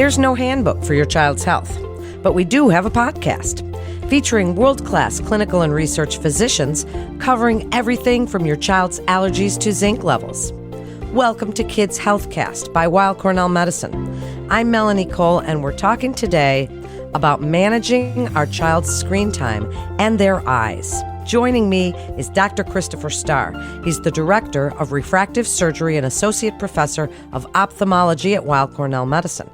There's no handbook for your child's health, but we do have a podcast featuring world-class clinical and research physicians covering everything from your child's allergies to zinc levels. Welcome to Kids Healthcast by Weill Cornell Medicine. I'm Melanie Cole, and we're talking today about managing our child's screen time and their eyes. Joining me is Dr. Christopher Starr. He's the Director of Refractive Surgery and Associate Professor of Ophthalmology at Weill Cornell Medicine.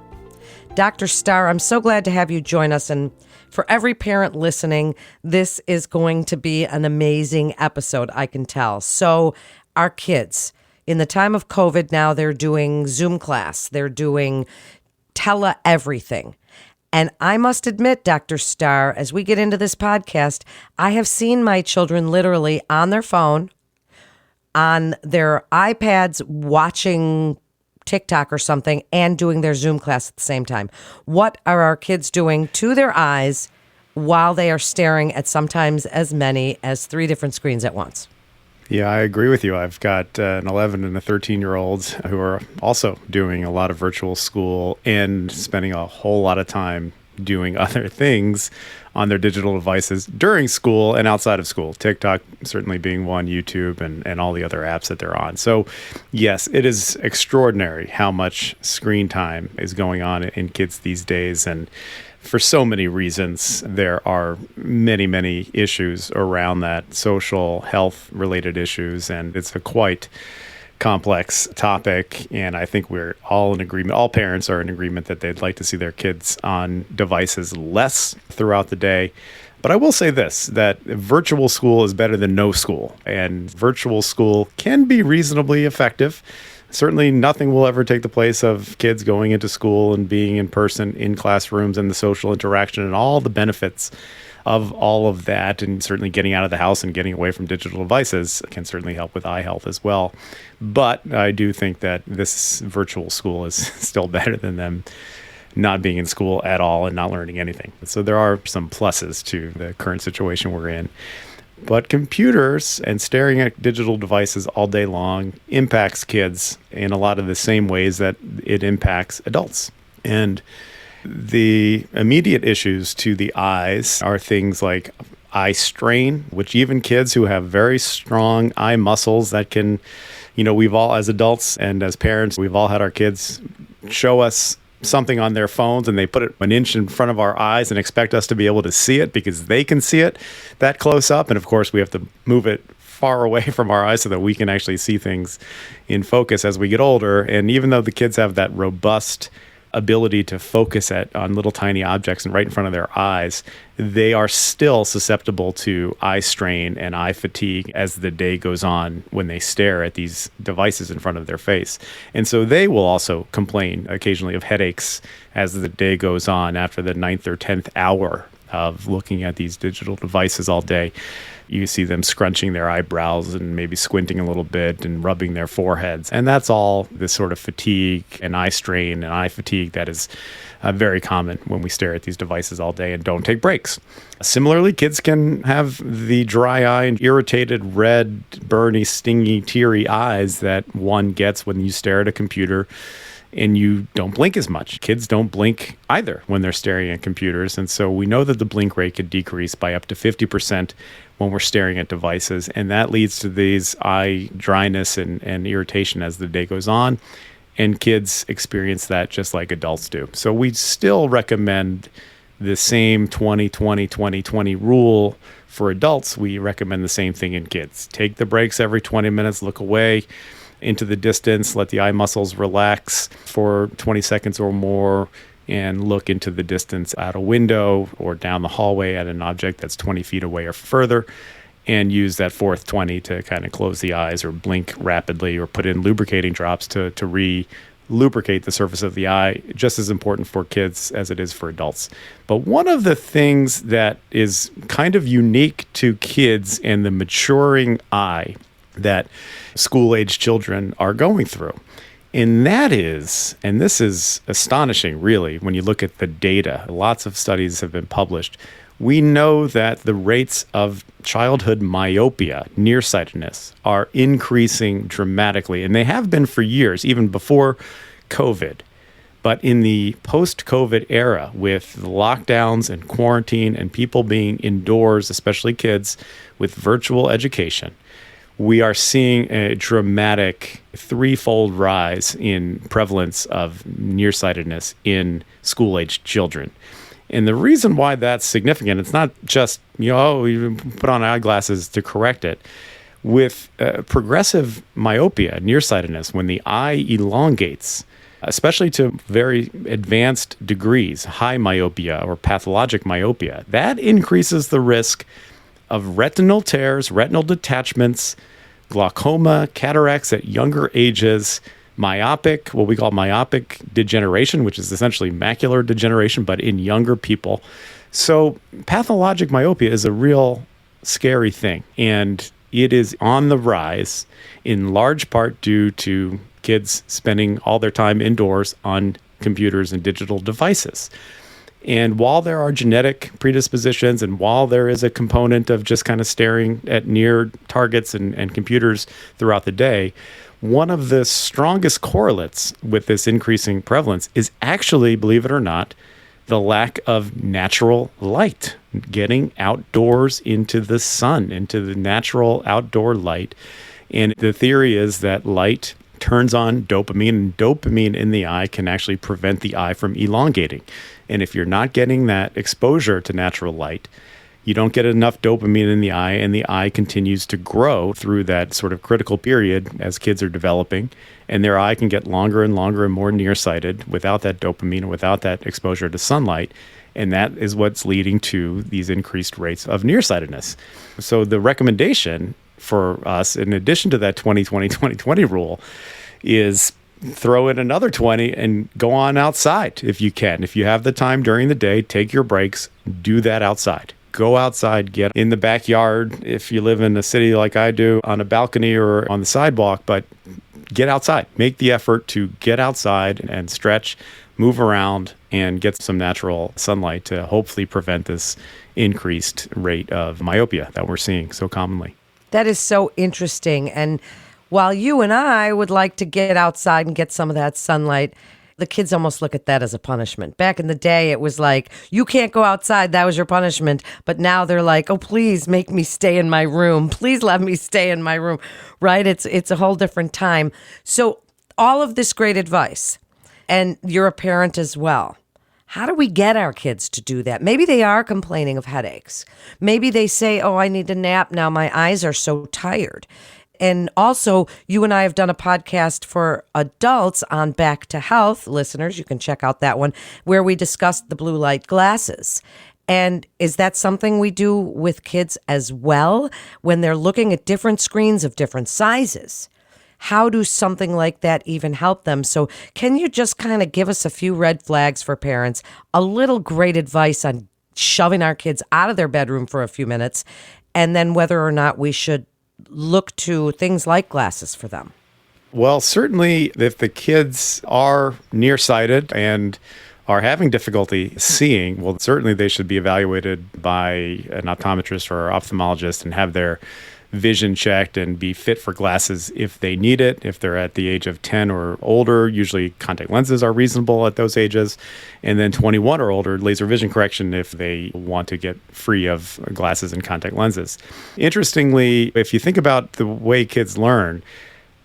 Dr. Starr, I'm so glad to have you join us, and for every parent listening, this is going to be an amazing episode, I can tell. So our kids, in the time of COVID now, they're doing Zoom class, they're doing tele-everything. And I must admit, Dr. Starr, as we get into this podcast, I have seen my children literally on their phone, on their iPads, watching TikTok or something, and doing their Zoom class at the same time. What are our kids doing to their eyes while they are staring at sometimes as many as 3 different screens at once? Yeah, I agree with you. I've got an 11 and a 13-year-old who are also doing a lot of virtual school and spending a whole lot of time doing other things on their digital devices during school and outside of school. TikTok certainly being one, YouTube, and all the other apps that they're on. So yes, it is extraordinary how much screen time is going on in kids these days. And for so many reasons, there are many, many issues around that, social, health-related issues, and it's a quite complex topic, and I think we're all in agreement. All parents are in agreement that they'd like to see their kids on devices less throughout the day. But I will say this, that virtual school is better than no school, and virtual school can be reasonably effective. Certainly nothing will ever take the place of kids going into school and being in person in classrooms and the social interaction and all the benefits of all of that, and certainly getting out of the house and getting away from digital devices can certainly help with eye health as well. But I do think that this virtual school is still better than them not being in school at all and not learning anything. So there are some pluses to the current situation we're in. But computers and staring at digital devices all day long impacts kids in a lot of the same ways that it impacts adults. And the immediate issues to the eyes are things like eye strain, which even kids who have very strong eye muscles that can, we've all, as adults and as parents, we've all had our kids show us something on their phones and they put it an inch in front of our eyes and expect us to be able to see it because they can see it that close up. And of course, we have to move it far away from our eyes so that we can actually see things in focus as we get older. And even though the kids have that robust ability to focus on little tiny objects and right in front of their eyes, they are still susceptible to eye strain and eye fatigue as the day goes on when they stare at these devices in front of their face. And so they will also complain occasionally of headaches as the day goes on after the 9th or 10th hour of looking at these digital devices all day. You see them scrunching their eyebrows and maybe squinting a little bit and rubbing their foreheads. And that's all this sort of fatigue and eye strain and eye fatigue that is very common when we stare at these devices all day and don't take breaks. Similarly, kids can have the dry eye and irritated, red, burny, stingy, teary eyes that one gets when you stare at a computer and you don't blink as much. Kids don't blink either when they're staring at computers. And so we know that the blink rate could decrease by up to 50% when we're staring at devices. And that leads to these eye dryness and irritation as the day goes on. And kids experience that just like adults do. So we still recommend the same 20-20-20-20 rule for adults. We recommend the same thing in kids. Take the breaks every 20 minutes, look away into the distance, let the eye muscles relax for 20 seconds or more, and look into the distance out a window or down the hallway at an object that's 20 feet away or further, and use that fourth 20 to kind of close the eyes or blink rapidly or put in lubricating drops to re-lubricate the surface of the eye, just as important for kids as it is for adults. But one of the things that is kind of unique to kids and the maturing eye that school-age children are going through. And that is, and this is astonishing really, when you look at the data, lots of studies have been published. We know that the rates of childhood myopia, nearsightedness, are increasing dramatically, and they have been for years, even before COVID. But in the post-COVID era, with the lockdowns and quarantine and people being indoors, especially kids, with virtual education, we are seeing a dramatic threefold rise in prevalence of nearsightedness in school-aged children. And the reason why that's significant, it's not just, you put on eyeglasses to correct it. With progressive myopia, nearsightedness, when the eye elongates, especially to very advanced degrees, high myopia or pathologic myopia, that increases the risk of retinal tears, retinal detachments, glaucoma, cataracts at younger ages, what we call myopic degeneration, which is essentially macular degeneration, but in younger people. So pathologic myopia is a real scary thing, and it is on the rise in large part due to kids spending all their time indoors on computers and digital devices. And while there are genetic predispositions, and while there is a component of just kind of staring at near targets and computers throughout the day, one of the strongest correlates with this increasing prevalence is actually, believe it or not, the lack of natural light, getting outdoors into the sun, into the natural outdoor light. And the theory is that light turns on dopamine, and dopamine in the eye can actually prevent the eye from elongating. And if you're not getting that exposure to natural light, you don't get enough dopamine in the eye, and the eye continues to grow through that sort of critical period as kids are developing, and their eye can get longer and longer and more nearsighted without that dopamine and without that exposure to sunlight. And that is what's leading to these increased rates of nearsightedness. So the recommendation for us, in addition to that 20-20-20-20 rule, is throw in another 20 and go on outside if you can. If you have the time during the day, take your breaks, do that outside. Go outside, get in the backyard if you live in a city like I do, on a balcony or on the sidewalk, but get outside. Make the effort to get outside and stretch, move around, and get some natural sunlight to hopefully prevent this increased rate of myopia that we're seeing so commonly. That is so interesting. And while you and I would like to get outside and get some of that sunlight, the kids almost look at that as a punishment. Back in the day, it was like, you can't go outside. That was your punishment. But now they're like, oh, please make me stay in my room. Please let me stay in my room. Right? It's a whole different time. So all of this great advice, and you're a parent as well. How do we get our kids to do that? Maybe they are complaining of headaches. Maybe they say, oh, I need a nap now. My eyes are so tired. And also, you and I have done a podcast for adults on Back to Health. Listeners, you can check out that one, where we discussed the blue light glasses. And is that something we do with kids as well when they're looking at different screens of different sizes? How do something like that even help them? So can you just kind of give us a few red flags for parents, a little great advice on shoving our kids out of their bedroom for a few minutes, and then whether or not we should look to things like glasses for them? Well, certainly if the kids are nearsighted and are having difficulty seeing, well, certainly they should be evaluated by an optometrist or ophthalmologist and have their vision checked and be fit for glasses if they need it. If they're at the age of 10 or older, usually contact lenses are reasonable at those ages. And then 21 or older, laser vision correction if they want to get free of glasses and contact lenses. Interestingly, if you think about the way kids learn,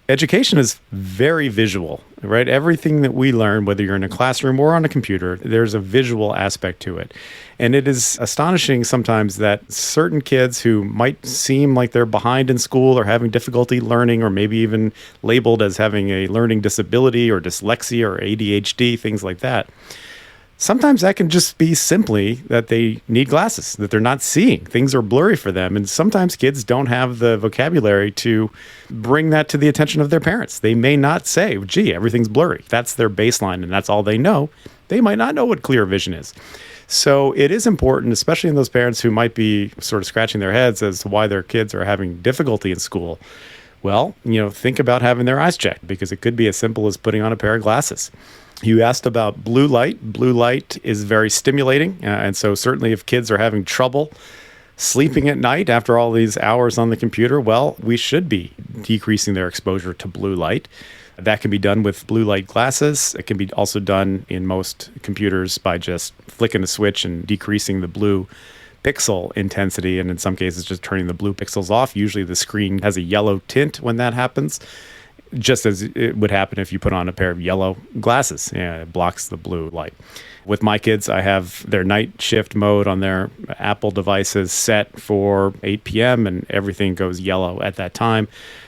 education is very visual, right? Everything that we learn, whether you're in a classroom or on a computer, there's a visual aspect to it. And it is astonishing sometimes that certain kids who might seem like they're behind in school or having difficulty learning, or maybe even labeled as having a learning disability or dyslexia or ADHD, things like that, sometimes that can just be simply that they need glasses, that they're not seeing. Things are blurry for them. And sometimes kids don't have the vocabulary to bring that to the attention of their parents. They may not say, gee, everything's blurry. That's their baseline and that's all they know. They might not know what clear vision is. So it is important, especially in those parents who might be sort of scratching their heads as to why their kids are having difficulty in school. Well, think about having their eyes checked, because it could be as simple as putting on a pair of glasses. You asked about blue light. Blue light is very stimulating. And so certainly if kids are having trouble sleeping at night after all these hours on the computer, well, we should be decreasing their exposure to blue light. That can be done with blue light glasses. It can be also done in most computers by just flicking a switch and decreasing the blue pixel intensity, and in some cases just turning the blue pixels off. Usually the screen has a yellow tint when that happens, just as it would happen if you put on a pair of yellow glasses. Yeah, it blocks the blue light. With my kids, I have their night shift mode on their Apple devices set for 8 p.m. and everything goes yellow at that time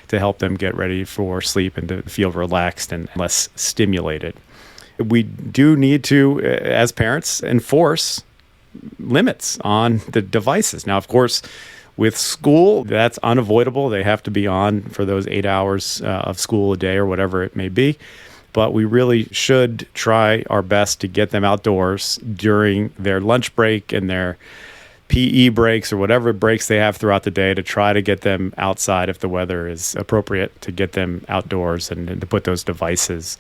to help them get ready for sleep and to feel relaxed and less stimulated. We do need to, as parents, enforce limits on the devices. Now, of course, with school, that's unavoidable. They have to be on for those 8 hours of school a day or whatever it may be. But we really should try our best to get them outdoors during their lunch break and their PE breaks or whatever breaks they have throughout the day, to try to get them outside if the weather is appropriate, to get them outdoors and to put those devices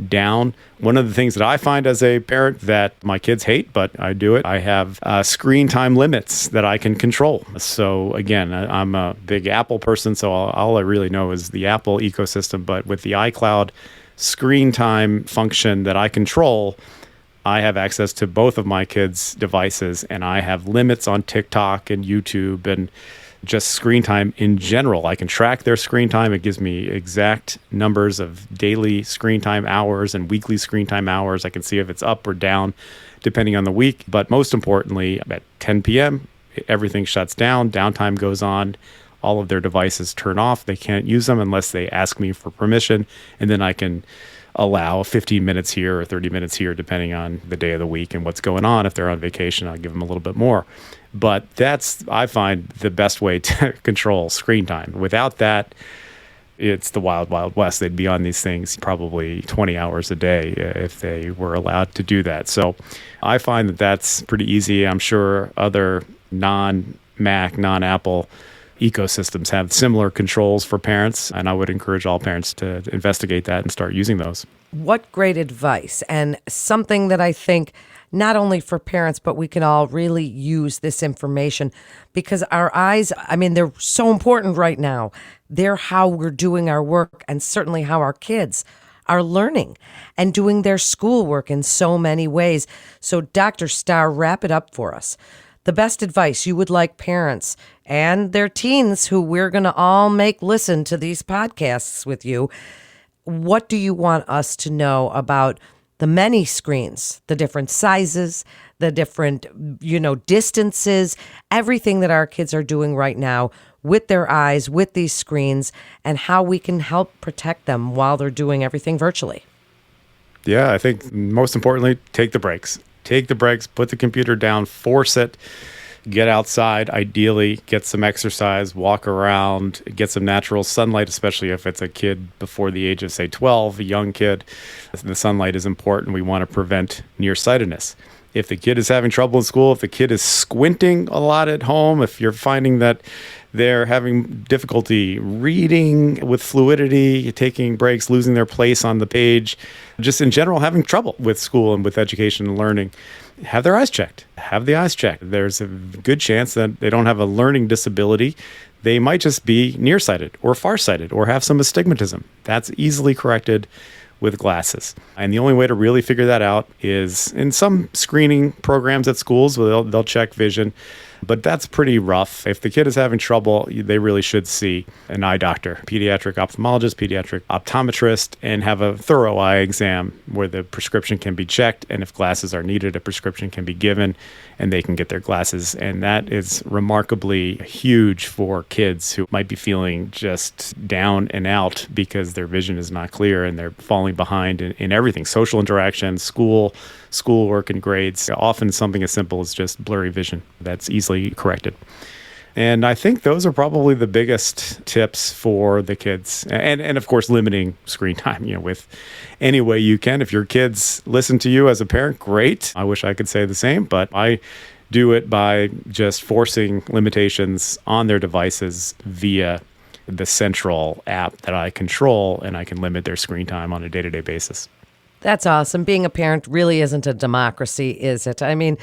down. One of the things that I find as a parent that my kids hate, but I do it, I have screen time limits that I can control. So again, I'm a big Apple person, so all I really know is the Apple ecosystem. But with the iCloud screen time function that I control, I have access to both of my kids' devices, and I have limits on TikTok and YouTube and just screen time in general. I can track their screen time. It gives me exact numbers of daily screen time hours and weekly screen time hours. I can see if it's up or down depending on the week. But most importantly, at 10 p.m., everything shuts down, downtime goes on, all of their devices turn off. They can't use them unless they ask me for permission, and then I can allow 15 minutes here or 30 minutes here, depending on the day of the week and what's going on. If they're on vacation, I'll give them a little bit more. But that's, I find, the best way to control screen time. Without that, it's the wild, wild west. They'd be on these things probably 20 hours a day if they were allowed to do that. So I find that that's pretty easy. I'm sure other non-Mac, non-Apple ecosystems have similar controls for parents, and I would encourage all parents to investigate that and start using those. What great advice, and something that I think not only for parents, but we can all really use this information, because our eyes, I mean, they're so important right now. They're how we're doing our work, and certainly how our kids are learning and doing their schoolwork in so many ways. So Dr. Starr, wrap it up for us. The best advice you would like parents and their teens, who we're going to all make listen to these podcasts with you. What do you want us to know about the many screens, the different sizes, the different, distances, everything that our kids are doing right now with their eyes, with these screens, and how we can help protect them while they're doing everything virtually? Yeah, I think most importantly, take the breaks. Take the breaks, put the computer down, force it, get outside, ideally get some exercise, walk around, get some natural sunlight, especially if it's a kid before the age of, say, 12, a young kid. The sunlight is important. We want to prevent nearsightedness. If the kid is having trouble in school, if the kid is squinting a lot at home, if you're finding that they're having difficulty reading with fluidity, taking breaks, losing their place on the page, just in general having trouble with school and with education and learning, have their eyes checked. Have the eyes checked. There's a good chance that they don't have a learning disability. They might just be nearsighted or farsighted or have some astigmatism. That's easily corrected with glasses. And the only way to really figure that out is in some screening programs at schools where they'll check vision. But that's pretty rough. If the kid is having trouble, they really should see an eye doctor, pediatric ophthalmologist, pediatric optometrist, and have a thorough eye exam where the prescription can be checked. And if glasses are needed, a prescription can be given and they can get their glasses. And that is remarkably huge for kids who might be feeling just down and out because their vision is not clear and they're falling behind in everything, social interaction, schoolwork and grades. Often something as simple as just blurry vision that's easily corrected. And I think those are probably the biggest tips for the kids. And of course, limiting screen time, with any way you can. If your kids listen to you as a parent, great. I wish I could say the same, but I do it by just forcing limitations on their devices via the central app that I control, and I can limit their screen time on a day-to-day basis. That's awesome. Being a parent really isn't a democracy, is it? I mean,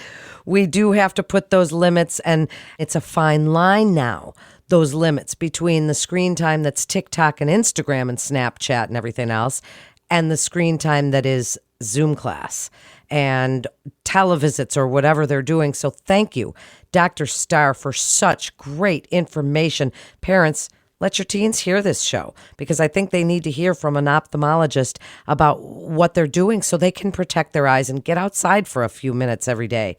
we do have to put those limits, and it's a fine line now, those limits between the screen time that's TikTok and Instagram and Snapchat and everything else, and the screen time that is Zoom class and televisits or whatever they're doing. So thank you, Dr. Starr, for such great information. Parents, let your teens hear this show, because I think they need to hear from an ophthalmologist about what they're doing so they can protect their eyes and get outside for a few minutes every day.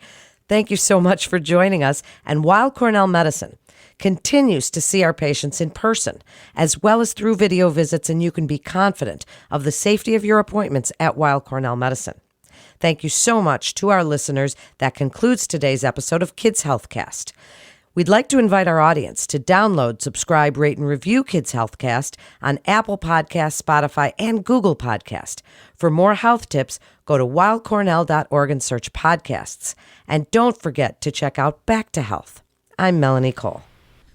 Thank you so much for joining us. And Weill Cornell Medicine continues to see our patients in person as well as through video visits, and you can be confident of the safety of your appointments at Weill Cornell Medicine. Thank you so much to our listeners. That concludes today's episode of Kids Healthcast. We'd like to invite our audience to download, subscribe, rate, and review Kids Healthcast on Apple Podcasts, Spotify, and Google Podcast. For more health tips, go to weillcornell.org and search podcasts. And don't forget to check out Back to Health. I'm Melanie Cole.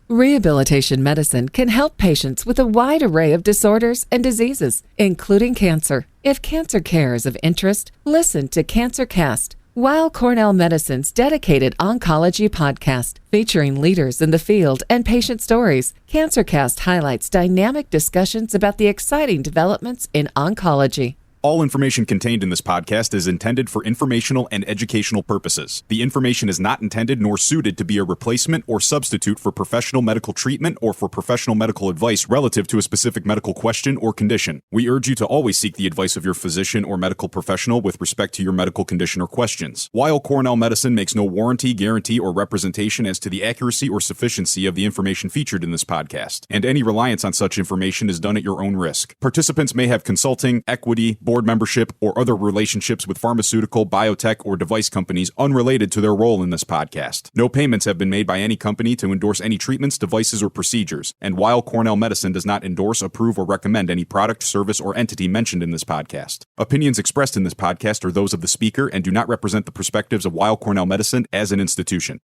Rehabilitation medicine can help patients with a wide array of disorders and diseases, including cancer. If cancer care is of interest, listen to CancerCast, Weill Cornell Medicine's dedicated oncology podcast, featuring leaders in the field and patient stories. CancerCast highlights dynamic discussions about the exciting developments in oncology. All information contained in this podcast is intended for informational and educational purposes. The information is not intended nor suited to be a replacement or substitute for professional medical treatment or for professional medical advice relative to a specific medical question or condition. We urge you to always seek the advice of your physician or medical professional with respect to your medical condition or questions. Weill Cornell Medicine makes no warranty, guarantee, or representation as to the accuracy or sufficiency of the information featured in this podcast, and any reliance on such information is done at your own risk. Participants may have consulting, equity, board membership, or other relationships with pharmaceutical, biotech, or device companies unrelated to their role in this podcast. No payments have been made by any company to endorse any treatments, devices, or procedures, and Weill Cornell Medicine does not endorse, approve, or recommend any product, service, or entity mentioned in this podcast. Opinions expressed in this podcast are those of the speaker and do not represent the perspectives of Weill Cornell Medicine as an institution.